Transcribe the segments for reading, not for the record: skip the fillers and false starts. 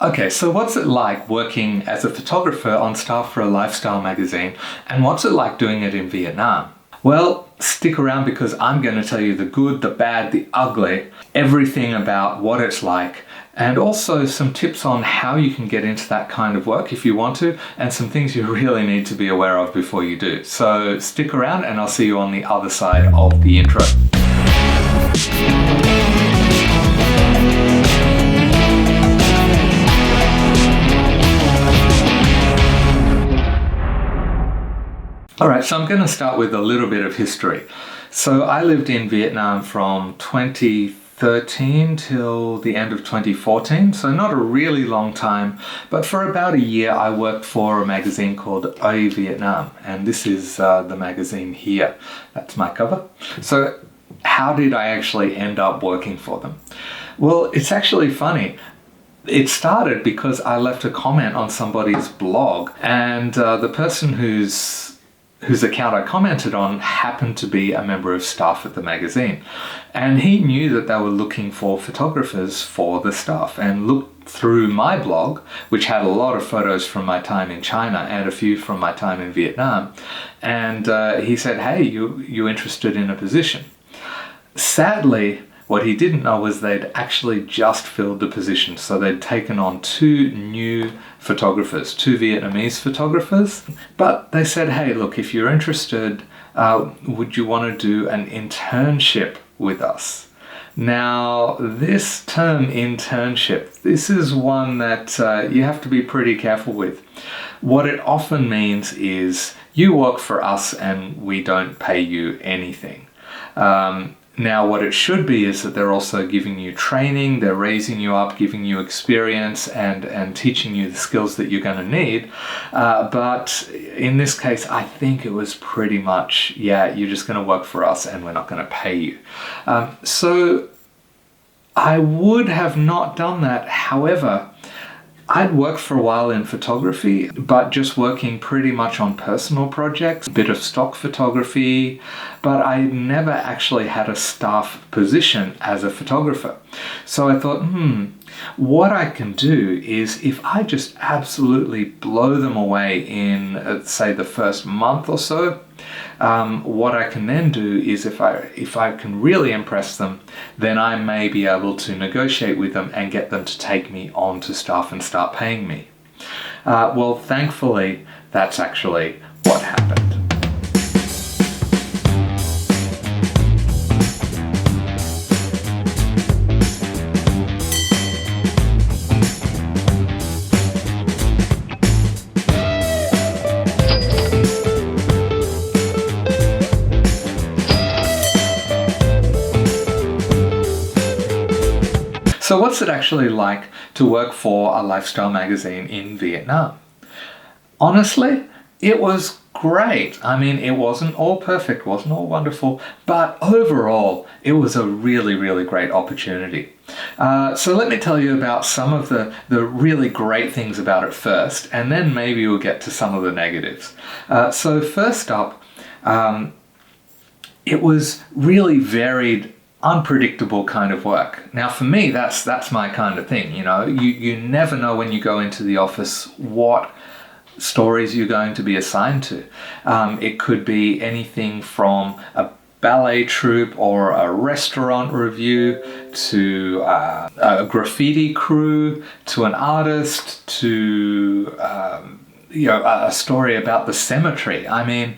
Okay, so what's it like working as a photographer on staff for a lifestyle magazine, and what's it like doing it in Vietnam? Well, stick around because I'm going to tell you the good, the bad, the ugly, everything about what it's like, and also some tips on how you can get into that kind of work if you want to, and some things you really need to be aware of before you do. So stick around and I'll see you on the other side of the intro. Alright, so I'm going to start with a little bit of history. So I lived in Vietnam from 2013 till the end of 2014, so not a really long time, but for about a year I worked for a magazine called Oi Vietnam, and this is the magazine here. That's my cover. So how did I actually end up working for them? Well, it's actually funny. It started because I left a comment on somebody's blog, and the person whose account I commented on happened to be a member of staff at the magazine. And he knew that they were looking for photographers for the staff and looked through my blog, which had a lot of photos from my time in China and a few from my time in Vietnam. And he said, hey, you interested in a position? Sadly, what he didn't know was they'd actually just filled the position. So they'd taken on two new photographers, two Vietnamese photographers. But they said, hey, look, if you're interested, would you want to do an internship with us? Now, this term internship, this is one that you have to be pretty careful with. What it often means is you work for us and we don't pay you anything. Now, what it should be is that they're also giving you training, they're raising you up, giving you experience and teaching you the skills that you're going to need. But in this case, I think it was pretty much, yeah, you're just going to work for us and we're not going to pay you. So I would have not done that. However, I'd worked for a while in photography, but just working pretty much on personal projects, a bit of stock photography, but I never actually had a staff position as a photographer. So I thought, what I can do is if I just absolutely blow them away in, say, the first month or so, what I can then do is if I can really impress them, then I may be able to negotiate with them and get them to take me on to staff and start paying me. Well, thankfully, that's actually what happened. So what's it actually like to work for a lifestyle magazine in Vietnam? Honestly, it was great. I mean, it wasn't all perfect, wasn't all wonderful, but overall, it was a really, really great opportunity. So let me tell you about some of the really great things about it first, and then maybe we'll get to some of the negatives. So first up, it was really varied, unpredictable kind of work. Now for me, that's my kind of thing, you know. You never know when you go into the office what stories you're going to be assigned to. It could be anything from a ballet troupe or a restaurant review to a graffiti crew to an artist to a story about the cemetery. I mean,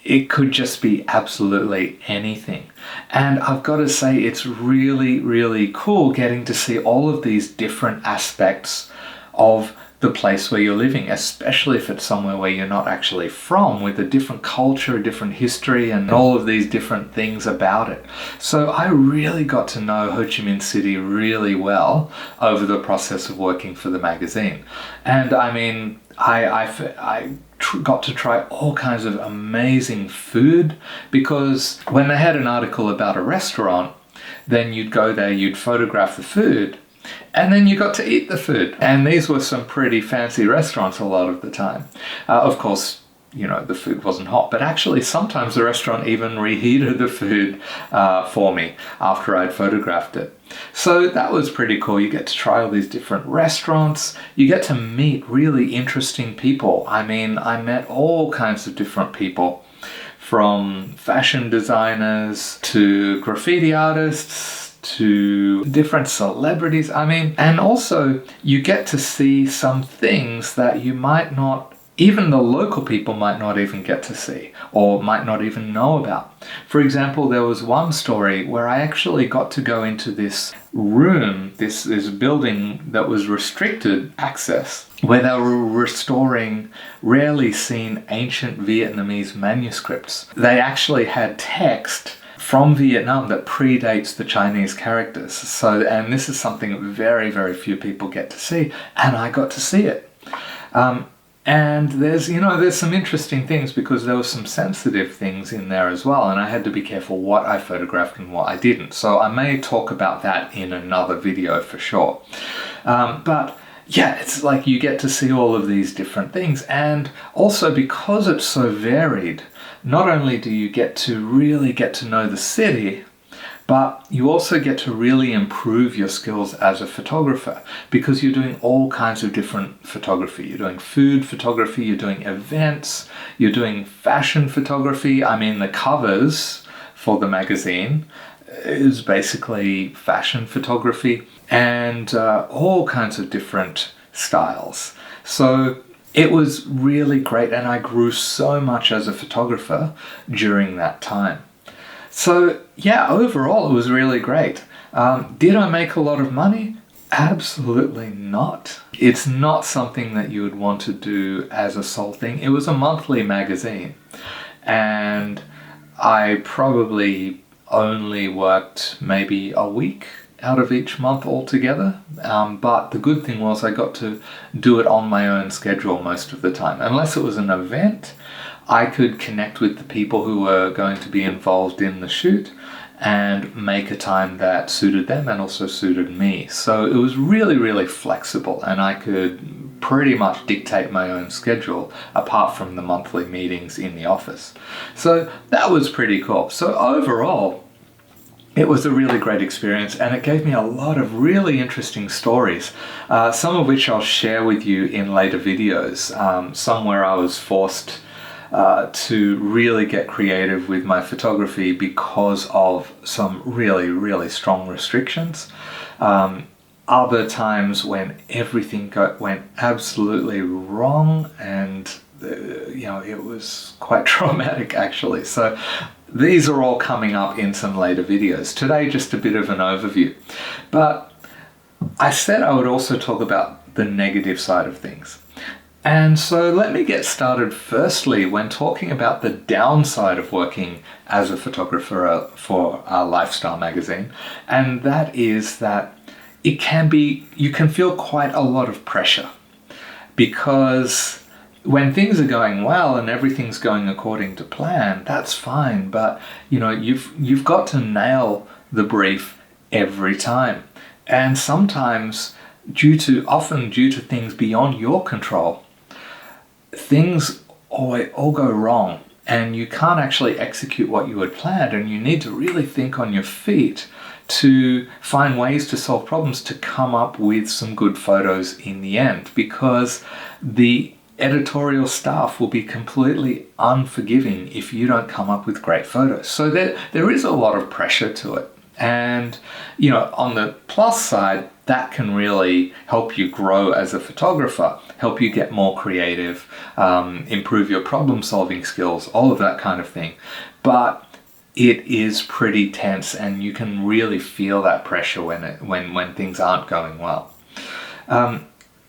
it could just be absolutely anything. And I've got to say, it's really, really cool getting to see all of these different aspects of the place where you're living, especially if it's somewhere where you're not actually from, with a different culture, a different history, and all of these different things about it. So I really got to know Ho Chi Minh City really well over the process of working for the magazine. And I mean, I got to try all kinds of amazing food, because when they had an article about a restaurant, then you'd go there, you'd photograph the food, and then you got to eat the food. And these were some pretty fancy restaurants a lot of the time. Of course, the food wasn't hot. But actually, sometimes the restaurant even reheated the food for me after I'd photographed it. So that was pretty cool. You get to try all these different restaurants. You get to meet really interesting people. I mean, I met all kinds of different people, from fashion designers to graffiti artists to different celebrities. I mean, and also you get to see some things that you might not, even the local people might not even get to see or might not even know about. For example, there was one story where I actually got to go into this room, this building that was restricted access, where they were restoring rarely seen ancient Vietnamese manuscripts. They actually had text from Vietnam that predates the Chinese characters. So, and this is something very, very few people get to see, and I got to see it. And there's some interesting things, because there were some sensitive things in there as well, and I had to be careful what I photographed and what I didn't. So I may talk about that in another video for sure. But yeah, it's like you get to see all of these different things, and also because it's so varied, not only do you really get to know the city, but you also get to really improve your skills as a photographer, because you're doing all kinds of different photography. You're doing food photography, you're doing events, you're doing fashion photography. I mean, the covers for the magazine is basically fashion photography, and all kinds of different styles. So it was really great, and I grew so much as a photographer during that time. So yeah, overall it was really great. Did I make a lot of money? Absolutely not. It's not something that you would want to do as a sole thing. It was a monthly magazine, and I probably only worked maybe a week out of each month altogether. But the good thing was I got to do it on my own schedule most of the time. Unless it was an event, I could connect with the people who were going to be involved in the shoot and make a time that suited them and also suited me. So it was really, really flexible, and I could pretty much dictate my own schedule apart from the monthly meetings in the office. So that was pretty cool. So overall, it was a really great experience, and it gave me a lot of really interesting stories, some of which I'll share with you in later videos. Some where I was forced to really get creative with my photography because of some really, really strong restrictions. Other times when everything went absolutely wrong, and it was quite traumatic actually. So these are all coming up in some later videos. Today, just a bit of an overview. But I said I would also talk about the negative side of things. And so let me get started firstly when talking about the downside of working as a photographer for a lifestyle magazine. And that is that you can feel quite a lot of pressure, because when things are going well and everything's going according to plan, that's fine. But you've got to nail the brief every time. And sometimes often due to things beyond your control, things all go wrong, and you can't actually execute what you had planned, and you need to really think on your feet to find ways to solve problems to come up with some good photos in the end, because the editorial staff will be completely unforgiving if you don't come up with great photos. So there is a lot of pressure to it. And on the plus side, that can really help you grow as a photographer, help you get more creative, improve your problem solving skills, all of that kind of thing. But it is pretty tense, and you can really feel that pressure when things aren't going well.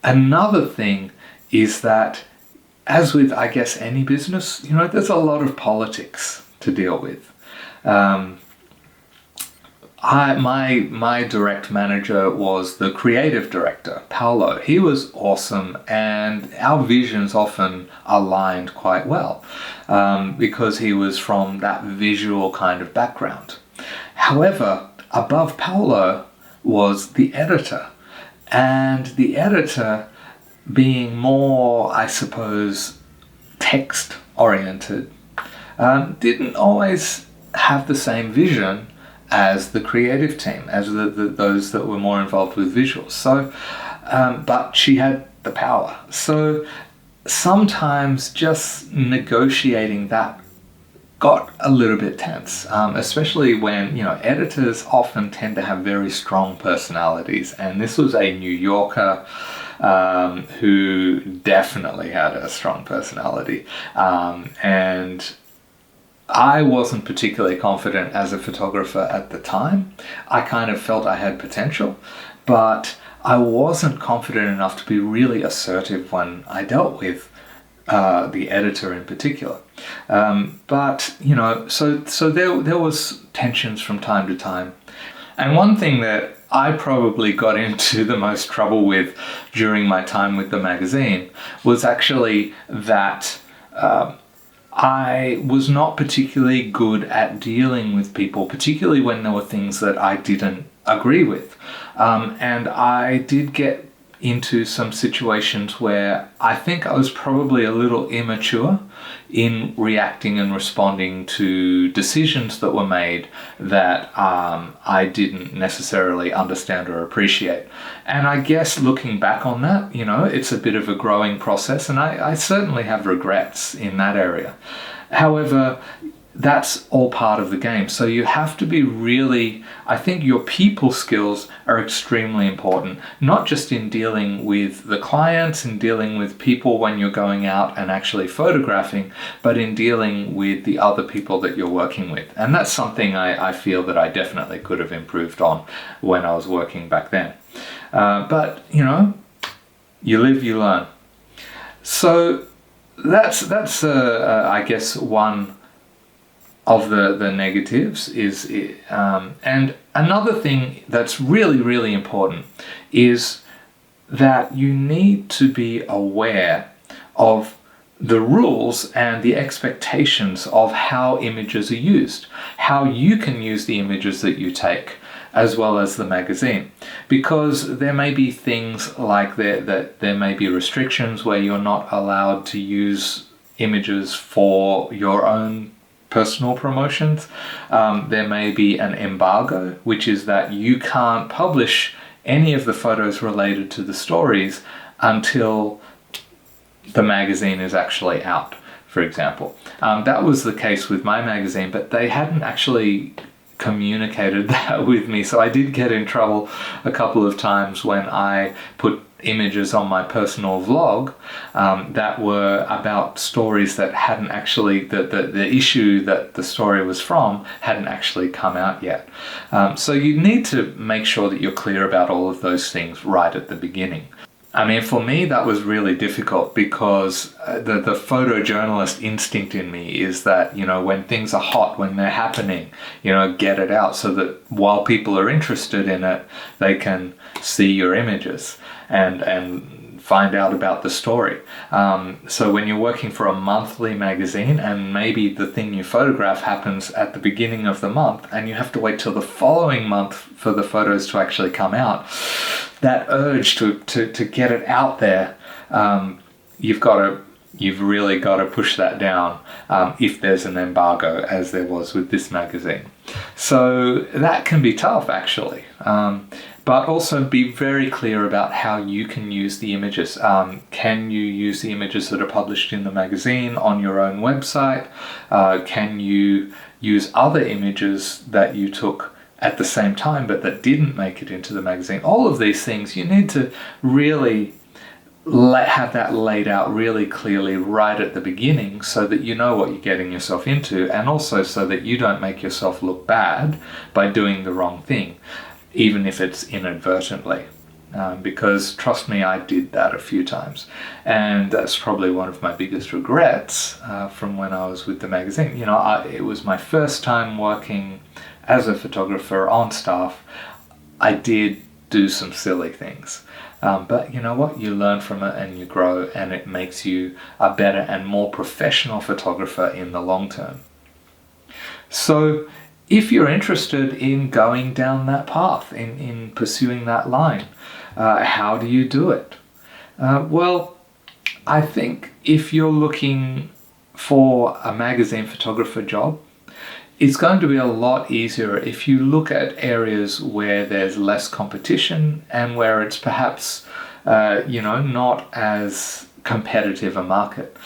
Another thing is that, as with, I guess, any business, there's a lot of politics to deal with. My direct manager was the creative director, Paolo. He was awesome, and our visions often aligned quite well, because he was from that visual kind of background. However, above Paolo was the editor, and the editor, being more, I suppose, text oriented, didn't always have the same vision as the creative team, as those that were more involved with visuals. So, but she had the power. So sometimes just negotiating that got a little bit tense, especially when, editors often tend to have very strong personalities. And this was a New Yorker who definitely had a strong personality. And I wasn't particularly confident as a photographer at the time. I kind of felt I had potential, but I wasn't confident enough to be really assertive when I dealt with the editor in particular. But so there was tensions from time to time. And one thing that I probably got into the most trouble with during my time with the magazine was actually that I was not particularly good at dealing with people, particularly when there were things that I didn't agree with. And I did get into some situations where I think I was probably a little immature in reacting and responding to decisions that were made that I didn't necessarily understand or appreciate. And I guess looking back on that, it's a bit of a growing process, and I certainly have regrets in that area. However, that's all part of the game. So you have to be really, I think your people skills are extremely important, not just in dealing with the clients and dealing with people when you're going out and actually photographing, but in dealing with the other people that you're working with. And that's something I feel that I definitely could have improved on when I was working back then. But, you live, you learn. So that's I guess, one of the negatives is, and another thing that's really, really important is that you need to be aware of the rules and the expectations of how images are used, how you can use the images that you take, as well as the magazine. Because there may be things like that there may be restrictions where you're not allowed to use images for your own personal promotions. There may be an embargo, which is that you can't publish any of the photos related to the stories until the magazine is actually out, for example. That was the case with my magazine, but they hadn't actually communicated that with me, so I did get in trouble a couple of times when I put images on my personal vlog that were about stories that hadn't actually, the issue that the story was from hadn't actually come out yet. So you need to make sure that you're clear about all of those things right at the beginning. I mean, for me, that was really difficult because the photojournalist instinct in me is that, when things are hot, when they're happening, get it out so that while people are interested in it, they can see your images and find out about the story. So when you're working for a monthly magazine and maybe the thing you photograph happens at the beginning of the month and you have to wait till the following month for the photos to actually come out, that urge to get it out there, you've really got to push that down if there's an embargo, as there was with this magazine. So that can be tough, actually. But also be very clear about how you can use the images. Can you use the images that are published in the magazine on your own website? Can you use other images that you took at the same time but that didn't make it into the magazine? All of these things, you need to really have that laid out really clearly right at the beginning so that you know what you're getting yourself into, and also so that you don't make yourself look bad by doing the wrong thing, even if it's inadvertently. Because trust me, I did that a few times, and that's probably one of my biggest regrets from when I was with the magazine. It was my first time working as a photographer on staff. I did do some silly things, but you know what? You learn from it and you grow, and it makes you a better and more professional photographer in the long term. So if you're interested in going down that path, in pursuing that line, how do you do it? Well, I think if you're looking for a magazine photographer job, it's going to be a lot easier if you look at areas where there's less competition and where it's perhaps, not as competitive a market.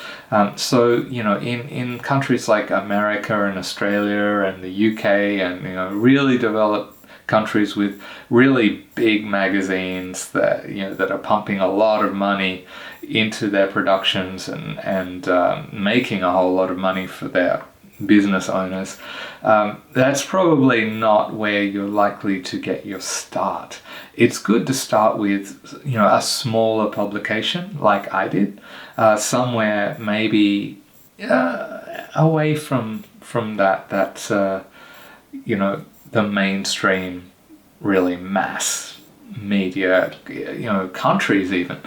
So, in countries like America and Australia and the UK and, really developed countries with really big magazines that are pumping a lot of money into their productions and making a whole lot of money for their business owners, that's probably not where you're likely to get your start. It's good to start with, a smaller publication like I did, somewhere maybe away from that the mainstream, really mass media, countries even.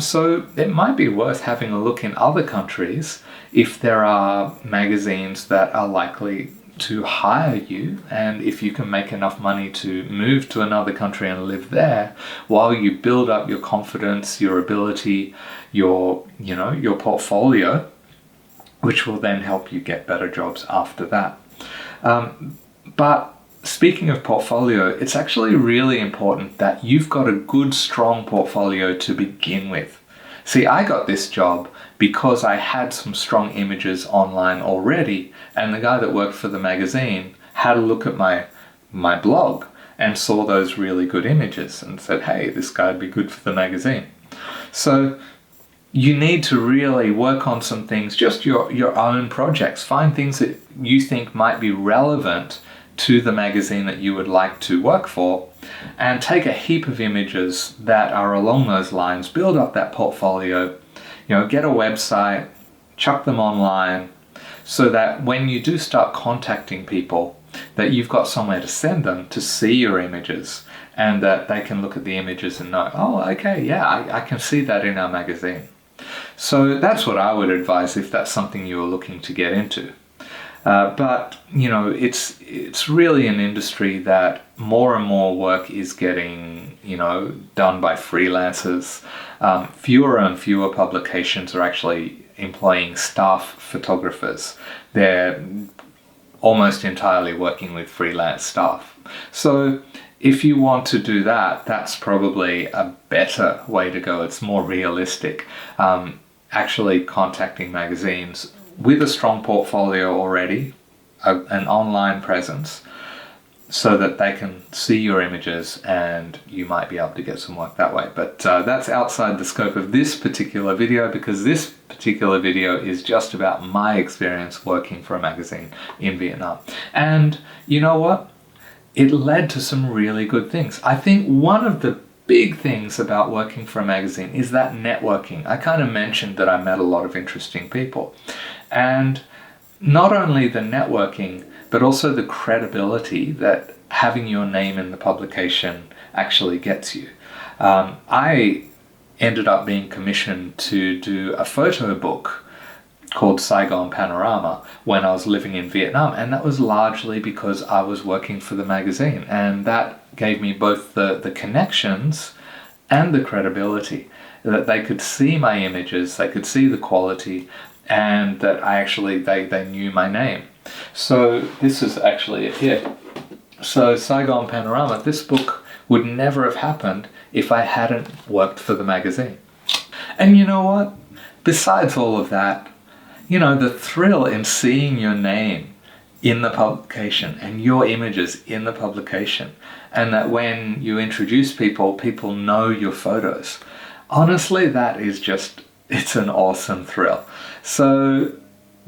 So it might be worth having a look in other countries if there are magazines that are likely to hire you, and if you can make enough money to move to another country and live there while you build up your confidence, your ability, your portfolio, which will then help you get better jobs after that. But speaking of portfolio, it's actually really important that you've got a good, strong portfolio to begin with. See, I got this job because I had some strong images online already, and the guy that worked for the magazine had a look at my blog and saw those really good images and said, hey, this guy would be good for the magazine. So you need to really work on some things, just your own projects. Find things that you think might be relevant to the magazine that you would like to work for, and take a heap of images that are along those lines, build up that portfolio, get a website, chuck them online, so that when you do start contacting people, that you've got somewhere to send them to see your images, and that they can look at the images and know, oh, okay, yeah, I can see that in our magazine. So that's what I would advise if that's something you're looking to get into. But it's really an industry that more and more work is getting done by freelancers. Fewer and fewer publications are actually employing staff photographers. They're almost entirely working with freelance staff. So if you want to do that, that's probably a better way to go. It's more realistic. Actually contacting magazines with a strong portfolio already, an online presence, so that they can see your images and you might be able to get some work that way. But that's outside the scope of this particular video, because this particular video is just about my experience working for a magazine in Vietnam. And you know what? It led to some really good things. I think one of the big things about working for a magazine is that networking. I kind of mentioned that I met a lot of interesting people. And not only the networking, but also the credibility that having your name in the publication actually gets you. I ended up being commissioned to do a photo book called Saigon Panorama when I was living in Vietnam, and that was largely because I was working for the magazine, and that gave me both the connections and the credibility, that they could see my images, they could see the quality, and that they knew my name. So this is actually it here. So Saigon Panorama, this book would never have happened if I hadn't worked for the magazine. And you know what? Besides all of that, the thrill in seeing your name in the publication and your images in the publication, and that when you introduce people, people know your photos. Honestly, that is it's an awesome thrill. So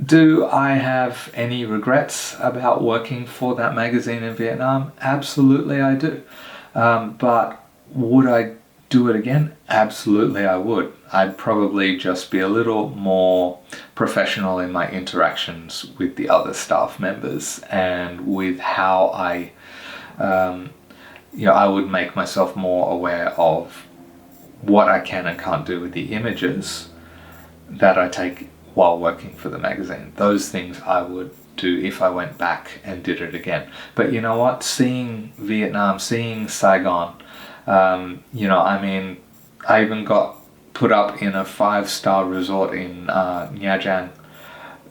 do I have any regrets about working for that magazine in Vietnam? Absolutely I do. But would I do it again? Absolutely I would. I'd probably just be a little more professional in my interactions with the other staff members, and with how I would make myself more aware of what I can and can't do with the images that I take while working for the magazine. Those things I would do if I went back and did it again. But you know what? Seeing Vietnam, seeing Saigon, I even got put up in a 5-star resort in Nha Trang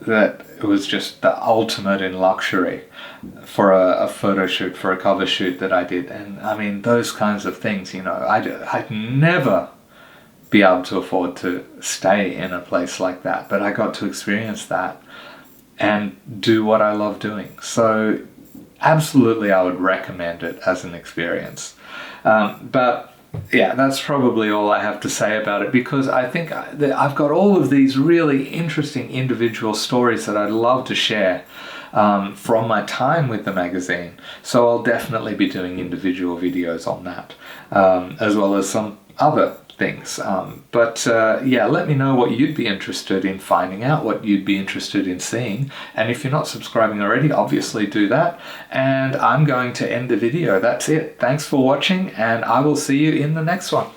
that it was just the ultimate in luxury for a photo shoot, for a cover shoot that I did. And I mean, those kinds of things, you know, I'd never be able to afford to stay in a place like that, but I got to experience that and do what I love doing. So absolutely I would recommend it as an experience. But yeah, that's probably all I have to say about it, because I think that I've got all of these really interesting individual stories that I'd love to share from my time with the magazine. So I'll definitely be doing individual videos on that, as well as some other things. But yeah, let me know what you'd be interested in finding out, what you'd be interested in seeing. And if you're not subscribing already, obviously do that. And I'm going to end the video. That's it. Thanks for watching, and I will see you in the next one.